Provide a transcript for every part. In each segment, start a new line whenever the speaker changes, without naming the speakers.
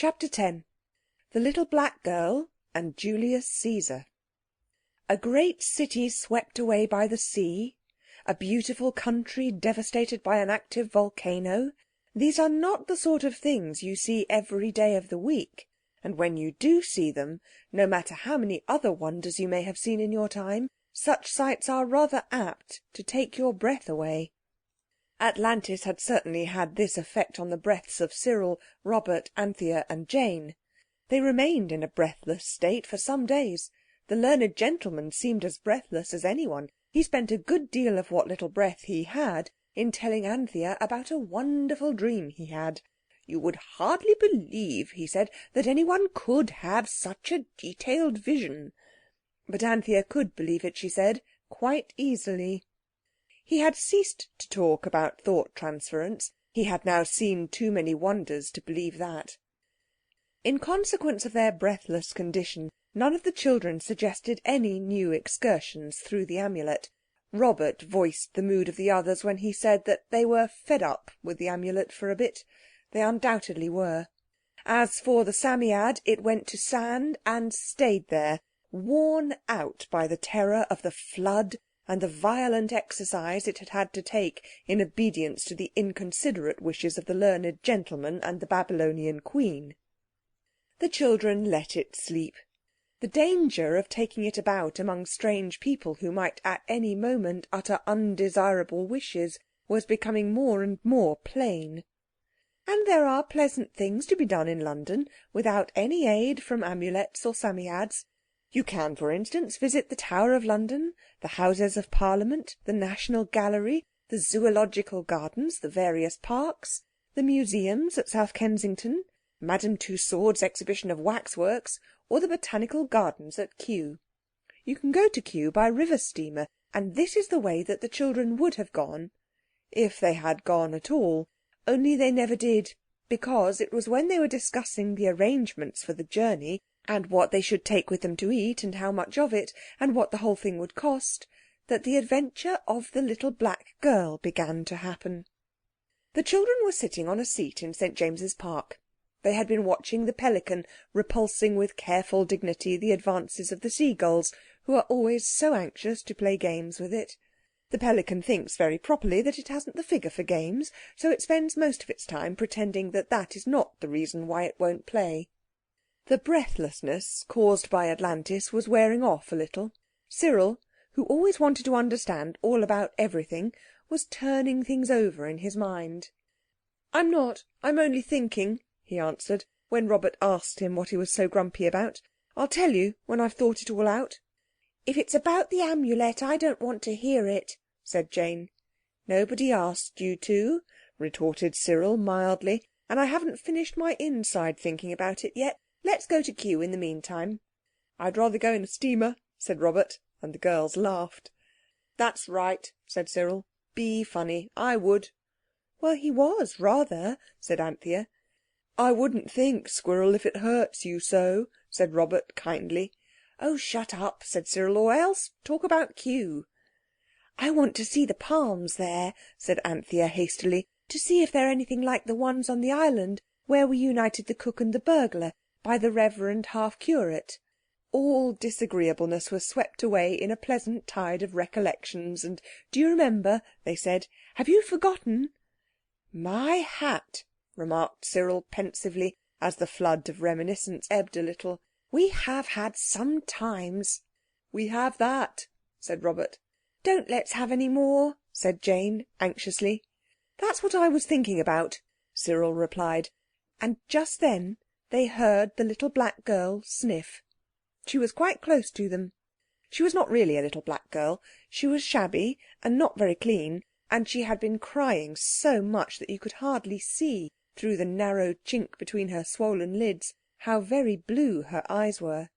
Chapter 10. The Little Black Girl and Julius Caesar. A great city swept away by the sea, a beautiful country devastated by an active volcano. These are not the sort of things you see every day of the week, and when you do see them, no matter how many other wonders you may have seen in your time, such sights are rather apt to take your breath away. Atlantis had certainly had this effect on the breaths of Cyril, Robert, Anthea and Jane. They remained in a breathless state for some days. The learned gentleman seemed as breathless as anyone. He spent a good deal of what little breath he had in telling Anthea about a wonderful dream he had. "You would hardly believe," he said, "that anyone could have such a detailed vision." But Anthea could believe it, she said, quite easily. He had ceased to talk about thought transference. He had now seen too many wonders to believe that. In consequence of their breathless condition, none of the children suggested any new excursions through the Amulet. Robert voiced the mood of the others when he said that they were fed up with the Amulet for a bit. They undoubtedly were. As for the Psammead, it went to sand and stayed there, worn out by the terror of the flood and the violent exercise it had had to take in obedience to the inconsiderate wishes of the learned gentleman and the Babylonian queen. The children let it sleep. The danger of taking it about among strange people who might at any moment utter undesirable wishes was becoming more and more plain. And there are pleasant things to be done in London without any aid from amulets or Psammeads. You can, for instance, visit the Tower of London, the Houses of Parliament, the National Gallery, the Zoological Gardens, the various parks, the museums at South Kensington, Madame Tussauds exhibition of waxworks, or the Botanical Gardens at Kew. You can go to Kew by river steamer, and this is the way that the children would have gone, if they had gone at all, only they never did, because it was when they were discussing the arrangements for the journey, and what they should take with them to eat, and how much of it, and what the whole thing would cost, that the adventure of the little black girl began to happen. The children were sitting on a seat in St. James's Park. They had been watching the pelican repulsing with careful dignity the advances of the seagulls, who are always so anxious to play games with it. The pelican thinks very properly that it hasn't the figure for games, so it spends most of its time pretending that that is not the reason why it won't play. The breathlessness caused by Atlantis was wearing off a little. Cyril, who always wanted to understand all about everything, was turning things over in his mind. "I'm not. I'm only thinking," he answered, when Robert asked him what he was so grumpy about. "I'll tell you when I've thought it all out." "If it's about the Amulet, I don't want to hear it," said Jane. "Nobody asked you to," retorted Cyril mildly, "and I haven't finished my inside thinking about it yet. Let's go to Kew in the meantime." "I'd rather go in a steamer," said Robert, and the girls laughed. "That's right," said Cyril. "Be funny. I would." "Well, he was, rather," said Anthea. "I wouldn't think, Squirrel, if it hurts you so," said Robert kindly. "Oh, shut up," said Cyril, "or else talk about Kew." "I want to see the palms there," said Anthea hastily, "to see if they're anything like the ones on the island where we united the cook and the burglar, by the Reverend Half-Curate." All disagreeableness was swept away in a pleasant tide of recollections, and "Do you remember?" they said. "Have you forgotten?" "My hat," remarked Cyril pensively, as the flood of reminiscence ebbed a little. "We have had some times." "We have that," said Robert. "Don't let's have any more," said Jane anxiously. "That's what I was thinking about," Cyril replied. And just then they heard the little black girl sniff. She was quite close to them. She was not really a little black girl. She was shabby and not very clean, and she had been crying so much that you could hardly see, through the narrow chink between her swollen lids, how very blue her eyes were.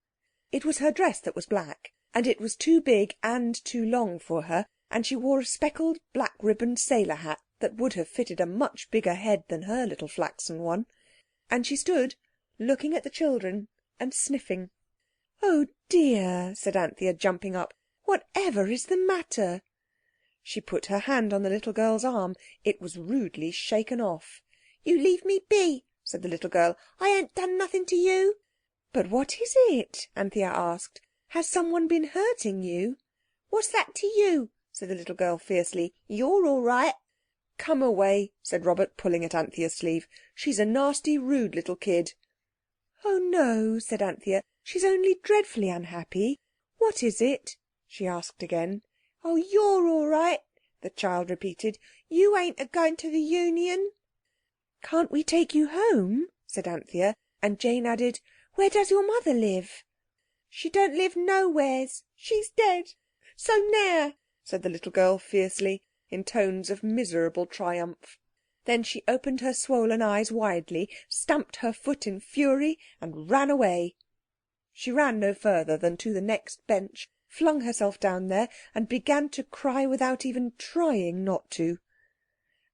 It was her dress that was black, and it was too big and too long for her, and she wore a speckled black ribboned sailor hat that would have fitted a much bigger head than her little flaxen one. And she stood looking at the children and sniffing. "Oh dear," said Anthea, jumping up. "Whatever is the matter?" She put her hand on the little girl's arm. It was rudely shaken off. "You leave me be," said the little girl. "I ain't done nothing to you." "But what is it?" Anthea asked. "Has someone been hurting you?" "What's that to you?" said the little girl fiercely. "You're all right." "Come away," said Robert, pulling at Anthea's sleeve. "She's a nasty, rude little kid." "Oh no," said Anthea. "She's only dreadfully unhappy. What is it?" she asked again. "Oh, you're all right," the child repeated. "You ain't a-going to the Union." "Can't we take you home?" said Anthea, and Jane added, "Where does your mother live?" "She don't live nowheres. She's dead. So now," said the little girl fiercely, in tones of miserable triumph. Then she opened her swollen eyes widely, stamped her foot in fury, and ran away. She ran no further than to the next bench, flung herself down there, and began to cry without even trying not to.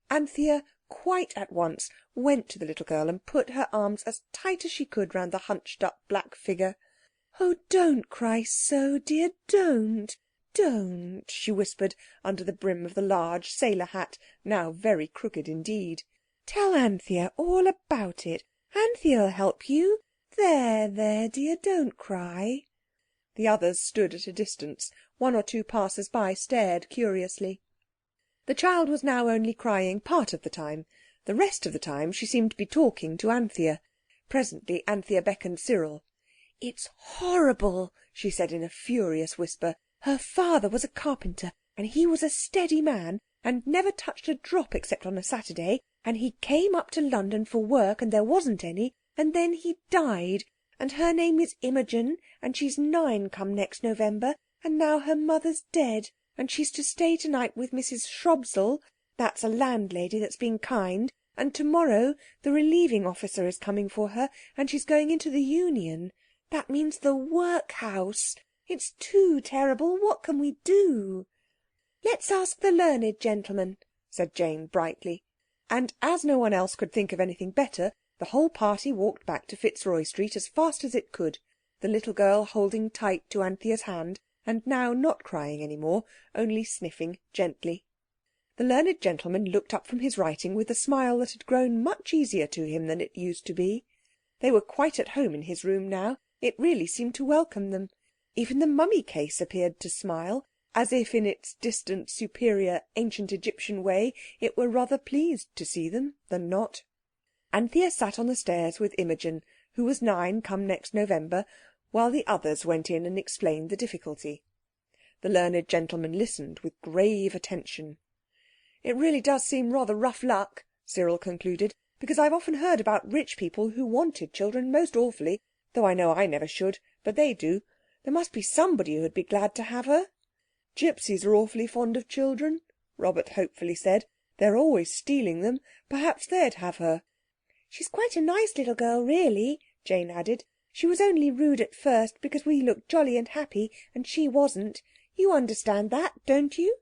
Anthea quite at once went to the little girl and put her arms as tight as she could round the hunched up black figure. "Oh, don't cry so, dear, don't, don't," she whispered under the brim of the large sailor hat, now very crooked indeed. "Tell Anthea all about it. Anthea'll help you. There, there, dear, don't cry." The others stood at a distance. One or two passers-by stared curiously. The child was now only crying part of the time. The rest of the time she seemed to be talking to Anthea. Presently Anthea beckoned Cyril. "It's horrible," she said in a furious whisper. "Her father was a carpenter, and he was a steady man, and never touched a drop except on a Saturday, and he came up to London for work, and there wasn't any, and then he died, and her name is Imogen, and she's 9 come next November, and now her mother's dead, and she's to stay tonight with Mrs. Shrobsall, that's a landlady that's been kind, and tomorrow the relieving officer is coming for her, and she's going into the Union. That means the workhouse. It's too terrible. What can we do?" "Let's ask the learned gentleman," said Jane brightly. And as no one else could think of anything better, the whole party walked back to Fitzroy Street as fast as it could, the little girl holding tight to Anthea's hand, and now not crying any more, only sniffing gently. The learned gentleman looked up from his writing with a smile that had grown much easier to him than it used to be. They were quite at home in his room now. It really seemed to welcome them. Even the mummy case appeared to smile, as if in its distant, superior, ancient Egyptian way it were rather pleased to see them than not. Anthea sat on the stairs with Imogen, who was 9 come next November, while the others went in and explained the difficulty. The learned gentleman listened with grave attention. "It really does seem rather rough luck," Cyril concluded, "because I've often heard about rich people who wanted children most awfully, though I know I never should, but they do. There must be somebody who'd be glad to have her." "Gypsies are awfully fond of children," Robert hopefully said. "They're always stealing them. Perhaps they'd have her." "She's quite a nice little girl, really," Jane added. "She was only rude at first because we looked jolly and happy, and she wasn't. You understand that, don't you?"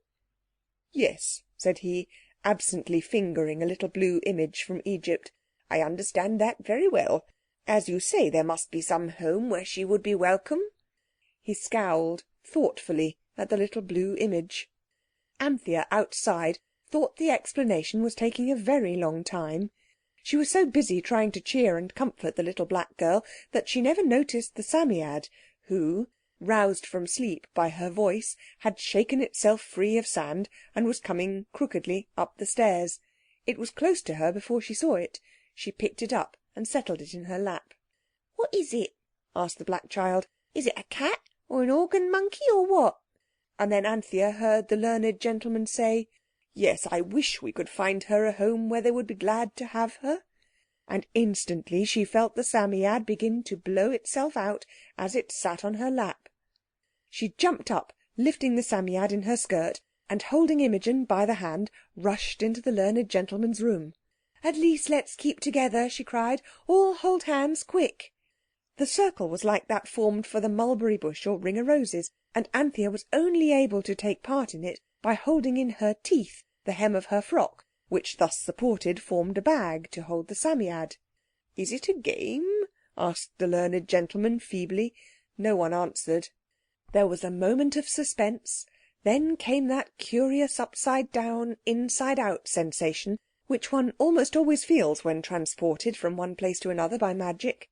"Yes," said he, absently fingering a little blue image from Egypt. "I understand that very well. As you say, there must be some home where she would be welcome." He scowled thoughtfully at the little blue image. Anthea, outside, thought the explanation was taking a very long time. She was so busy trying to cheer and comfort the little black girl that she never noticed the Psammead, who, roused from sleep by her voice, had shaken itself free of sand and was coming crookedly up the stairs. It was close to her before she saw it. She picked it up and settled it in her lap. "What is it?" asked the black child. "Is it a cat or an organ monkey or what?" And then Anthea heard the learned gentleman say, "Yes, I wish we could find her a home where they would be glad to have her." And instantly she felt the Psammead begin to blow itself out as it sat on her lap. She jumped up, lifting the Psammead in her skirt, and holding Imogen by the hand, rushed into the learned gentleman's room. "At least let's keep together," she cried. "All hold hands, quick." The circle was like that formed for the mulberry bush or ring o' roses, and Anthea was only able to take part in it by holding in her teeth the hem of her frock, which thus supported formed a bag to hold the Psammead. "Is it a game?" asked the learned gentleman feebly. No one answered. There was a moment of suspense. Then came that curious upside-down, inside-out sensation which one almost always feels when transported from one place to another by magic.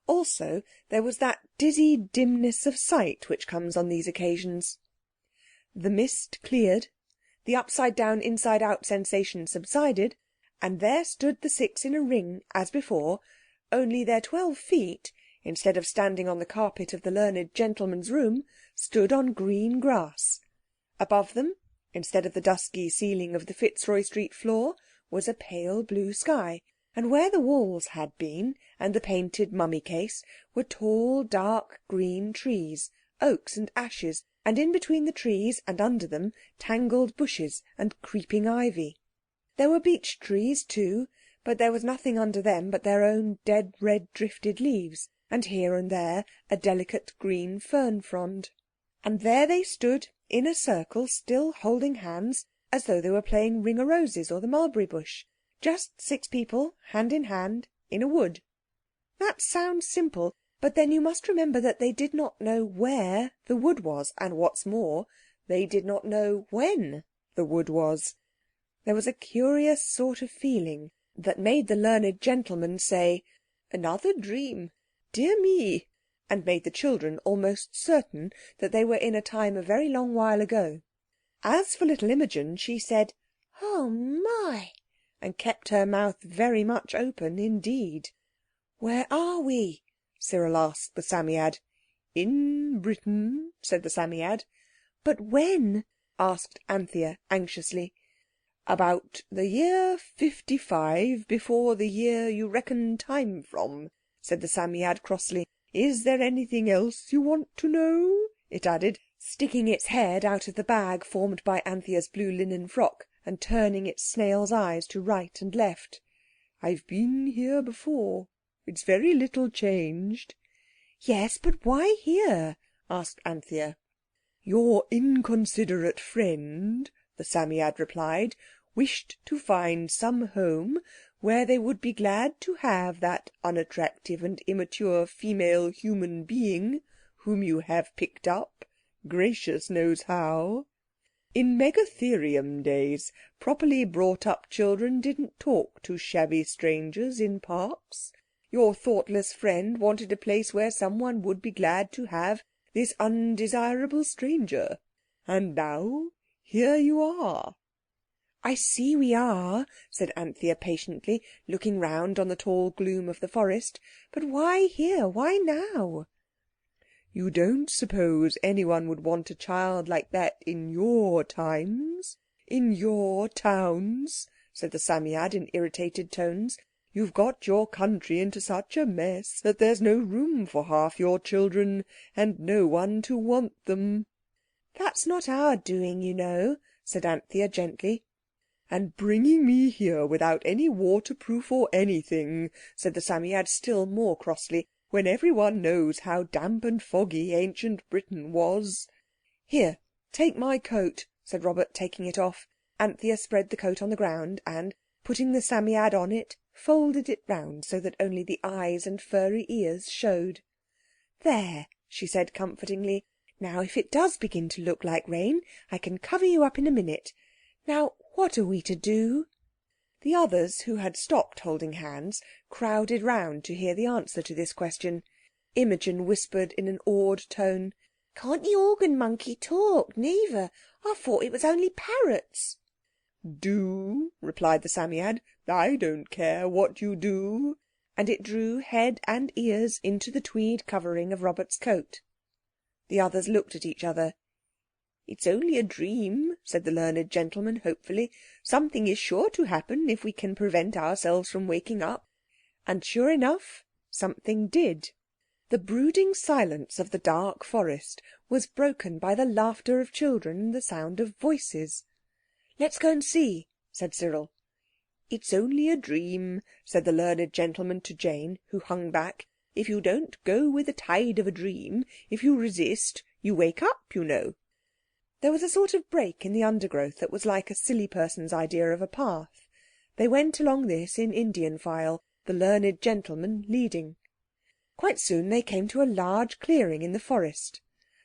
Also, there was that dizzy dimness of sight which comes on these occasions. The mist cleared, the upside-down, inside-out sensation subsided, and there stood the six in a ring, as before, only their 12 feet, instead of standing on the carpet of the learned gentleman's room, stood on green grass. Above them, instead of the dusky ceiling of the Fitzroy Street floor, was a pale blue sky, and where the walls had been, and the painted mummy case, were tall, dark green trees, oaks and ashes, and in between the trees and under them tangled bushes and creeping ivy. There were beech trees too, but there was nothing under them but their own dead red drifted leaves, and here and there a delicate green fern frond. And there they stood in a circle, still holding hands, as though they were playing Ring-o'-Roses or the Mulberry Bush. Just 6 people, hand in hand, in a wood. That sounds simple, but then you must remember that they did not know where the wood was, and what's more, they did not know when the wood was. There was a curious sort of feeling that made the learned gentleman say, "Another dream! Dear me!" and made the children almost certain that they were in a time a very long while ago. As for little Imogen, she said, "Oh my!" and kept her mouth very much open indeed. "Where are we?" Cyril asked the Psammead. "In Britain," said the Psammead. "But when?" asked Anthea anxiously. "About the year 55 before the year you reckon time from," said the Psammead crossly. "Is there anything else you want to know?" it added, sticking its head out of the bag formed by Anthea's blue linen frock and turning its snail's eyes to right and left. "I've been here before. It's very little changed." "Yes, but why here?" asked Anthea. "Your inconsiderate friend," the Psammead replied, "wished to find some home where they would be glad to have that unattractive and immature female human being whom you have picked up, gracious knows how. In Megatherium days, properly brought-up children didn't talk to shabby strangers in parks. Your thoughtless friend wanted a place where someone would be glad to have this undesirable stranger. And now, here you are." "I see we are," said Anthea patiently, looking round on the tall gloom of the forest. "But why here? Why now?" "You don't suppose anyone would want a child like that in your times? In your towns?" said the Psammead in irritated tones. "You've got your country into such a mess that there's no room for half your children, and no one to want them." "That's not our doing, you know," said Anthea gently. "And bringing me here without any waterproof or anything," said the Psammead still more crossly, "when everyone knows how damp and foggy ancient Britain was." "Here, take my coat," said Robert, taking it off. Anthea spread the coat on the ground and, putting the Psammead on it, folded it round so that only the eyes and furry ears showed. "There," she said comfortingly. "Now if it does begin to look like rain, I can cover you up in a minute. Now what are we to do?" The others, who had stopped holding hands, crowded round to hear the answer to this question. Imogen whispered in an awed tone, "Can't the organ monkey talk, neither? I thought it was only parrots." "Do," replied the Psammead. "I don't care what you do." And it drew head and ears into the tweed covering of Robert's coat. The others looked at each other. "It's only a dream," said the learned gentleman hopefully. "Something is sure to happen if we can prevent ourselves from waking up." And sure enough, something did. The brooding silence of the dark forest was broken by the laughter of children and the sound of voices. "Let's go and see," said Cyril. "It's only a dream," said the learned gentleman to Jane, who hung back. "If you don't go with the tide of a dream, if you resist, you wake up, you know." There was a sort of break in the undergrowth that was like a silly person's idea of a path. They went along this in Indian file, the learned gentleman leading. Quite soon they came to a large clearing in the forest.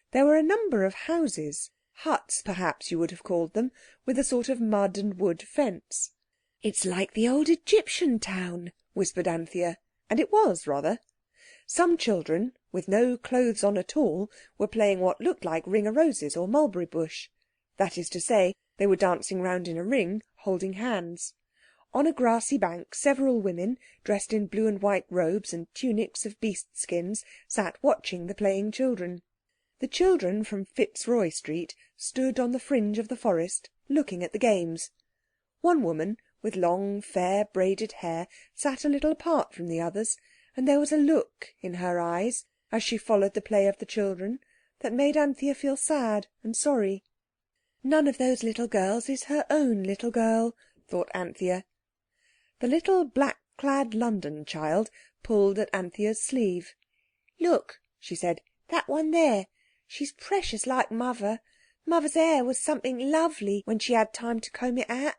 There were a number of houses, huts perhaps you would have called them, with a sort of mud and wood fence. "It's like the old Egyptian town," whispered Anthea. And it was, rather. Some children, with no clothes on at all, were playing what looked like ring-a-roses or mulberry bush. That is to say, they were dancing round in a ring, holding hands. On a grassy bank several women, dressed in blue and white robes and tunics of beast skins, sat watching the playing children. The children from Fitzroy Street stood on the fringe of the forest, looking at the games. One woman, with long, fair, braided hair, sat a little apart from the others, and there was a look in her eyes, as she followed the play of the children, that made Anthea feel sad and sorry. None of those little girls is her own little girl, thought Anthea. The little black-clad London child pulled at Anthea's sleeve. "Look," she said, "that one there. She's precious like Mother. Mother's hair was something lovely when she had time to comb it out.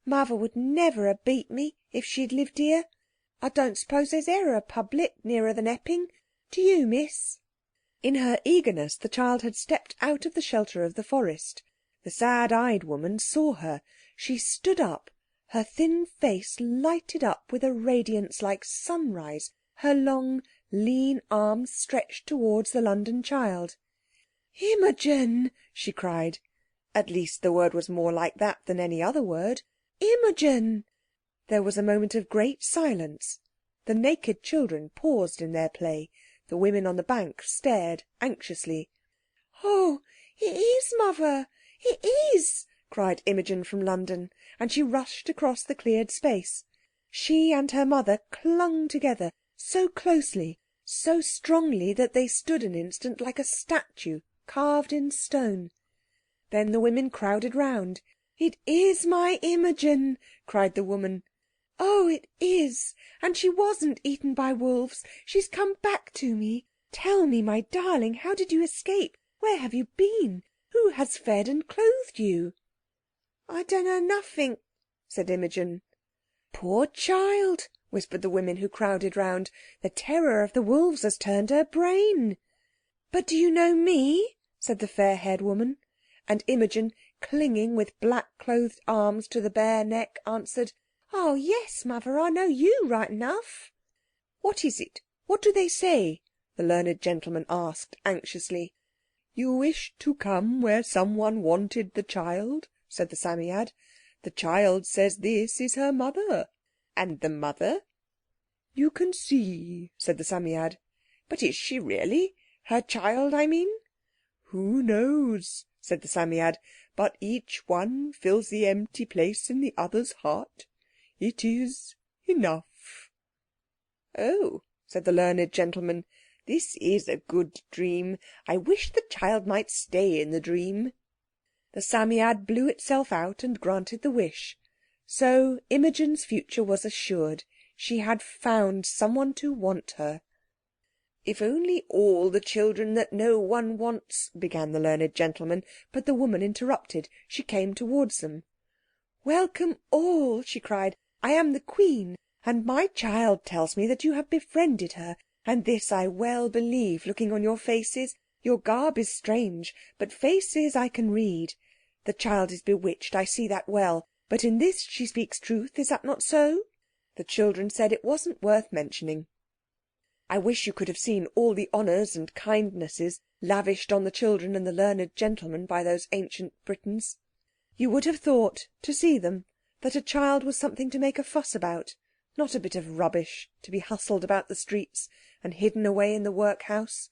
Mother would never have beat me if she'd lived here. I don't suppose there's e'er a public nearer than Epping. Do you, miss?" In her eagerness the child had stepped out of the shelter of the forest. The sad-eyed woman saw her. She stood up, her thin face lighted up with a radiance like sunrise, her long, lean arms stretched towards the London child. "Imogen!" she cried. At least the word was more like that than any other word. "Imogen!" There was a moment of great silence. The naked children paused in their play. The women on the bank stared anxiously. "Oh, it is Mother! It is!" cried Imogen from London, and she rushed across the cleared space. She and her mother clung together so closely, so strongly, that they stood an instant like a statue carved in stone. Then the women crowded round. "It is my Imogen!" cried the woman. "Oh, it is! And she wasn't eaten by wolves. She's come back to me. Tell me, my darling, how did you escape? Where have you been? Who has fed and clothed you?" "I dunno nothing," said Imogen. "Poor child," whispered the women who crowded round. "The terror of the wolves has turned her brain." "But do you know me?" said the fair-haired woman. And Imogen, clinging with black-clothed arms to the bare neck, answered, "Oh, yes, Mother, I know you right enough." "What is it? What do they say?" the learned gentleman asked anxiously. "You wished to come where someone wanted the child," said the Psammead. "The child says this is her mother." "And the mother?" "You can see," said the Psammead. "But is she really? Her child, I mean?" "Who knows?" said the Psammead. "But each one fills the empty place in the other's heart. It is enough." "Oh," said the learned gentleman, "this is a good dream. I wish the child might stay in the dream." The Psammead blew itself out and granted the wish. So Imogen's future was assured. She had found someone to want her. "If only all the children that no one wants—" began the learned gentleman, but the woman interrupted. She came towards them. "Welcome all," she cried. "I am the Queen, and my child tells me that you have befriended her, and this I well believe, looking on your faces. Your garb is strange, but faces I can read. The child is bewitched, I see that well, but in this she speaks truth. Is that not so?" The children said it wasn't worth mentioning. I wish you could have seen all the honours and kindnesses lavished on the children and the learned gentleman by those ancient Britons. You would have thought, to see them, that a child was something to make a fuss about, not a bit of rubbish to be hustled about the streets and hidden away in the workhouse.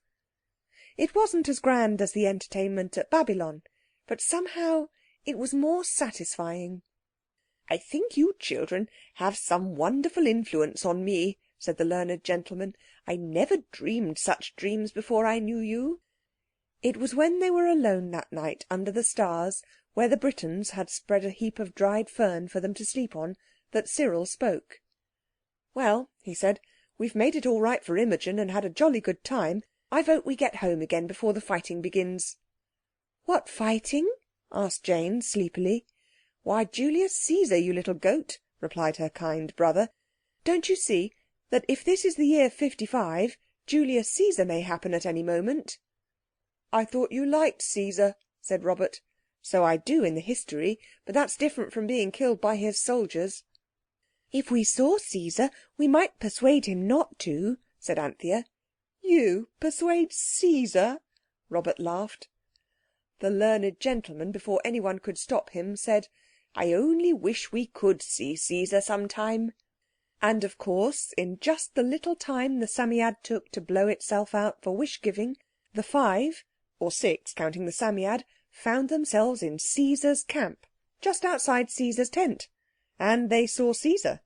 It wasn't as grand as the entertainment at Babylon, but somehow it was more satisfying. "I think you children have some wonderful influence on me," said the learned gentleman. "I never dreamed such dreams before I knew you." It was when they were alone that night under the stars, where the Britons had spread a heap of dried fern for them to sleep on, that Cyril spoke. "Well," he said, "we've made it all right for Imogen and had a jolly good time. I vote we get home again before the fighting begins." "What fighting?" asked Jane sleepily. "Why, Julius Caesar, you little goat," replied her kind brother. "Don't you see that if this is the year 55, Julius Caesar may happen at any moment?" "I thought you liked Caesar," said Robert. "So I do in the history, but that's different from being killed by his soldiers." "If we saw Caesar, we might persuade him not to," said Anthea. "You persuade Caesar?" Robert laughed. The learned gentleman, before anyone could stop him, said, "I only wish we could see Caesar sometime." And, of course, in just the little time the Psammead took to blow itself out for wish-giving, the five, or six counting the Psammead, found themselves in Caesar's camp, just outside Caesar's tent. And they saw Caesar.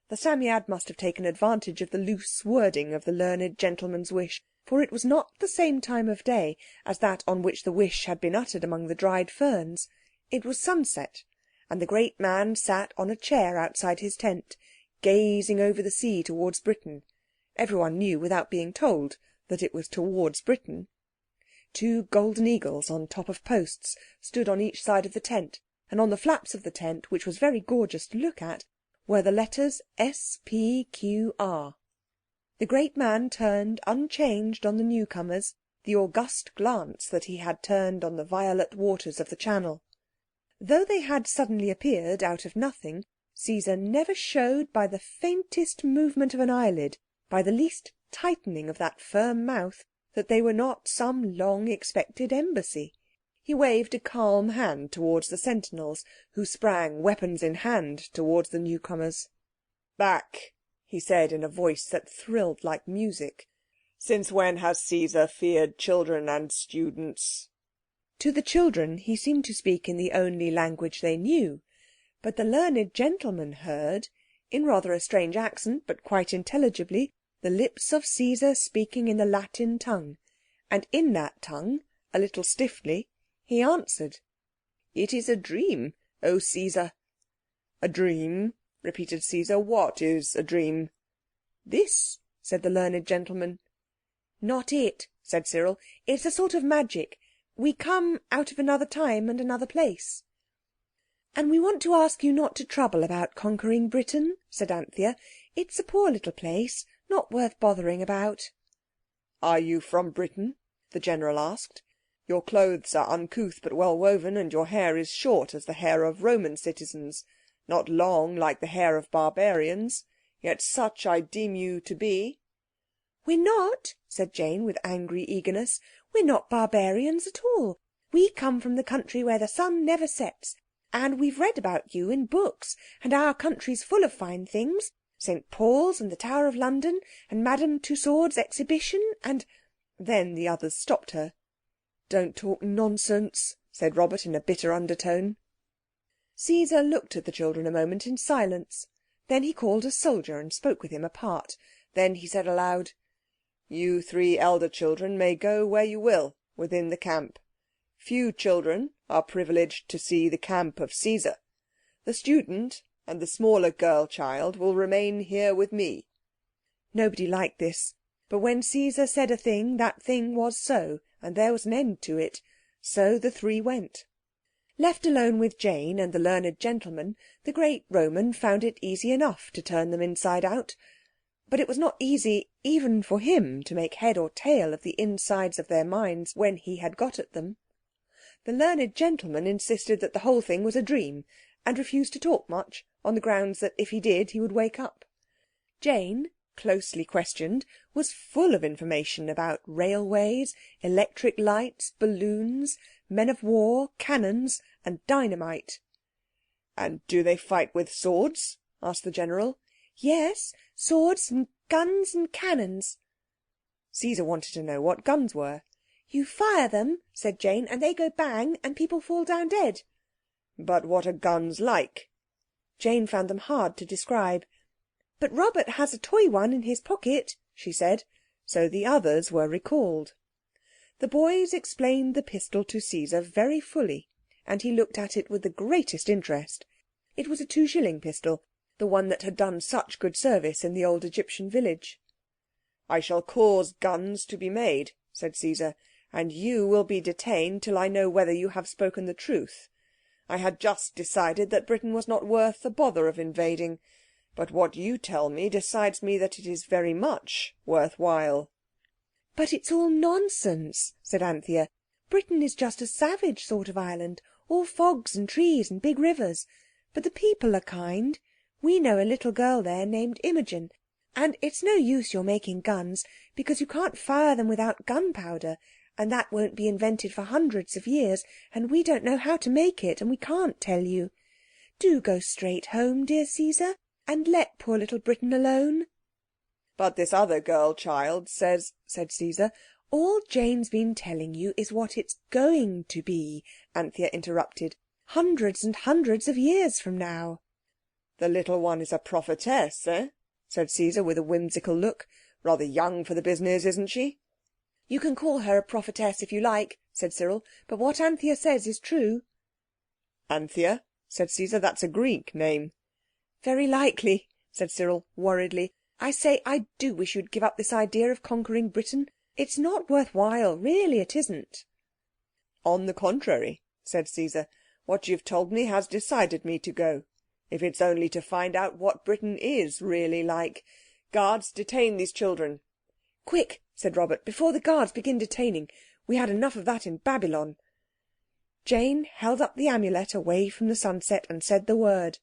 The Psammead must have taken advantage of the loose wording of the learned gentleman's wish, for it was not the same time of day as that on which the wish had been uttered among the dried ferns. It was sunset, and the great man sat on a chair outside his tent, gazing over the sea towards Britain. Everyone knew, without being told, that it was towards Britain. Two golden eagles on top of posts stood on each side of the tent, and on the flaps of the tent, which was very gorgeous to look at, were the letters S.P.Q.R. The great man turned unchanged on the newcomers the august glance that he had turned on the violet waters of the Channel. Though they had suddenly appeared out of nothing, Caesar never showed by the faintest movement of an eyelid, by the least tightening of that firm mouth, that they were not some long-expected embassy. He waved a calm hand towards the sentinels, who sprang, weapons in hand, towards the newcomers. "Back," he said in a voice that thrilled like music. "Since when has Caesar feared children and students?" To the children he seemed to speak in the only language they knew, but the learned gentleman heard, in rather a strange accent but quite intelligibly, the lips of Caesar speaking in the Latin tongue, and in that tongue, a little stiffly, he answered. "It is a dream, O Caesar." "A dream?" repeated Caesar. "What is a dream?" "This," said the learned gentleman. "Not it," said Cyril. "It's a sort of magic. We come out of another time and another place." "And we want to ask you not to trouble about conquering Britain," said Anthea. "It's a poor little place, not worth bothering about." "Are you from Britain?" the General asked. "Your clothes are uncouth but well woven, and your hair is short as the hair of Roman citizens, not long like the hair of barbarians. Yet such I deem you to be." "We're not," said Jane with angry eagerness. "We're not barbarians at all. We come from the country where the sun never sets, and we've read about you in books, and our country's full of fine things. St. Paul's and the Tower of London, and Madame Tussaud's exhibition, and—" Then the others stopped her. "Don't talk nonsense," said Robert in a bitter undertone. Caesar looked at the children a moment in silence. Then he called a soldier and spoke with him apart. Then he said aloud, "You three elder children may go where you will within the camp. Few children are privileged to see the camp of Caesar. The student and the smaller girl child will remain here with me." Nobody liked this, but when Caesar said a thing, that thing was so, and there was an end to it. So the three went. Left alone with Jane and the learned gentleman, the great Roman found it easy enough to turn them inside out. But it was not easy even for him to make head or tail of the insides of their minds when he had got at them. The learned gentleman insisted that the whole thing was a dream, and refused to talk much, on the grounds that if he did he would wake up. Jane, closely questioned, was full of information about railways, electric lights, balloons, men of war, cannons, and dynamite. "And do they fight with swords?" asked the General. "Yes, swords and guns and cannons." Caesar wanted to know what guns were. "You fire them," said Jane, "and they go bang, and people fall down dead." "But what are guns like?" Jane found them hard to describe. "But Robert has a toy one in his pocket," she said. So the others were recalled. The boys explained the pistol to Caesar very fully, and he looked at it with the greatest interest. It was a 2-shilling pistol, the one that had done such good service in the old Egyptian village. "I shall cause guns to be made," said Caesar, "and you will be detained till I know whether you have spoken the truth. I had just decided that Britain was not worth the bother of invading, but what you tell me decides me that it is very much worth while." "But it's all nonsense," said Anthea. "Britain is just a savage sort of island, all fogs and trees and big rivers. But the people are kind. We know a little girl there named Imogen, and it's no use your making guns, because you can't fire them without gunpowder, and that won't be invented for hundreds of years, and we don't know how to make it, and we can't tell you. Do go straight home, dear Caesar, and let poor little Britain alone."
"But this other girl child says—"
said Caesar. "All Jane's been telling you is what it's going to be," Anthea interrupted. "Hundreds and hundreds of years from now."
"The little one is a prophetess, eh?" said Caesar with a whimsical look. "Rather young for the business, isn't she?"
"You can call her a prophetess if you like," said Cyril, "but what Anthea says is true."
"Anthea?" said Caesar. "That's a Greek name."
"Very likely," said Cyril worriedly. "I say, I do wish you'd give up this idea of conquering Britain. It's not worth while, really it isn't."
"On the contrary," said Caesar, "what you've told me has decided me to go, if it's only to find out what Britain is really like. Guards, detain these children."
"Quick," said Robert, "before the guards begin detaining. We had enough of that in Babylon." Jane held up the amulet away from the sunset and said the word.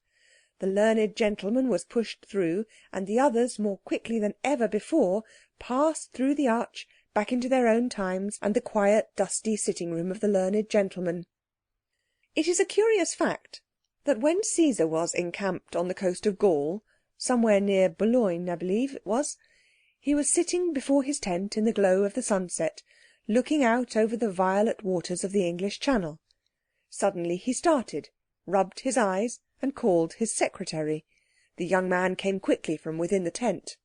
The learned gentleman was pushed through, and the others, more quickly than ever before, passed through the arch back into their own times and the quiet, dusty sitting room of the learned gentleman. It is a curious fact that when Caesar was encamped on the coast of Gaul, somewhere near Boulogne, I believe it was, he was sitting before his tent in the glow of the sunset, looking out over the violet waters of the English Channel. Suddenly he started, rubbed his eyes, and called his secretary. The young man came quickly from within the tent.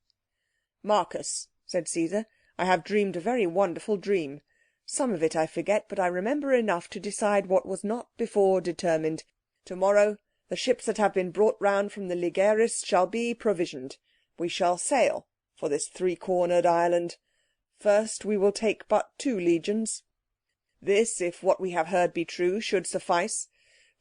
"Marcus," said Caesar, "I have dreamed a very wonderful dream. Some of it I forget, but I remember enough to decide what was not before determined. Tomorrow the ships that have been brought round from the Ligeris shall be provisioned. We shall sail for this three-cornered island. First we will take but 2 legions. This, if what we have heard be true, should suffice.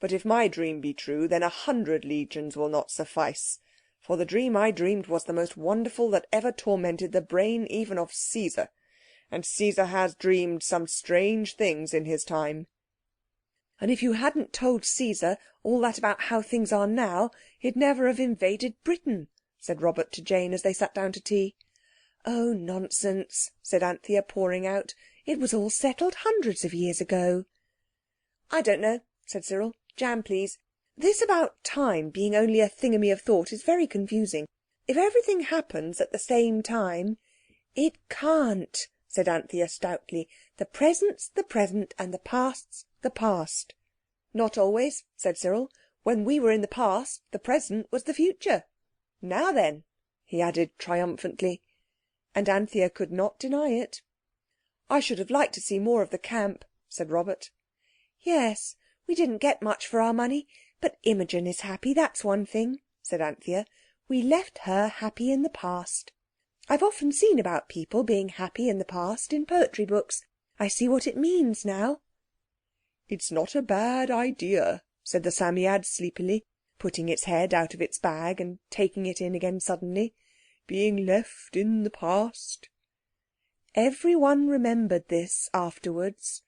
But if my dream be true, then 100 legions will not suffice. For the dream I dreamed was the most wonderful that ever tormented the brain even of Caesar. And Caesar has dreamed some strange things in his time."
"And if you hadn't told Caesar all that about how things are now, he'd never have invaded Britain," said Robert to Jane as they sat down to tea. "Oh, nonsense," said Anthea, pouring out. "It was all settled hundreds of years ago." "I don't know," said Cyril. "Jam, please. This about time being only a thingamy of thought is very confusing. If everything happens at the same time—" "It can't," said Anthea stoutly. "The present's the present and the past's the past." "Not always," said Cyril. "When we were in the past the present was the future. Now then," he added triumphantly. And Anthea could not deny it. "I should have liked to see more of the camp," said Robert. "Yes, we didn't get much for our money, but Imogen is happy, that's one thing," said Anthea. "We left her happy in the past. I've often seen about people being happy in the past in poetry books. I see what it means now."
"It's not a bad idea," said the Psammead sleepily, putting its head out of its bag and taking it in again suddenly. "Being left in the past." Everyone remembered this afterwards.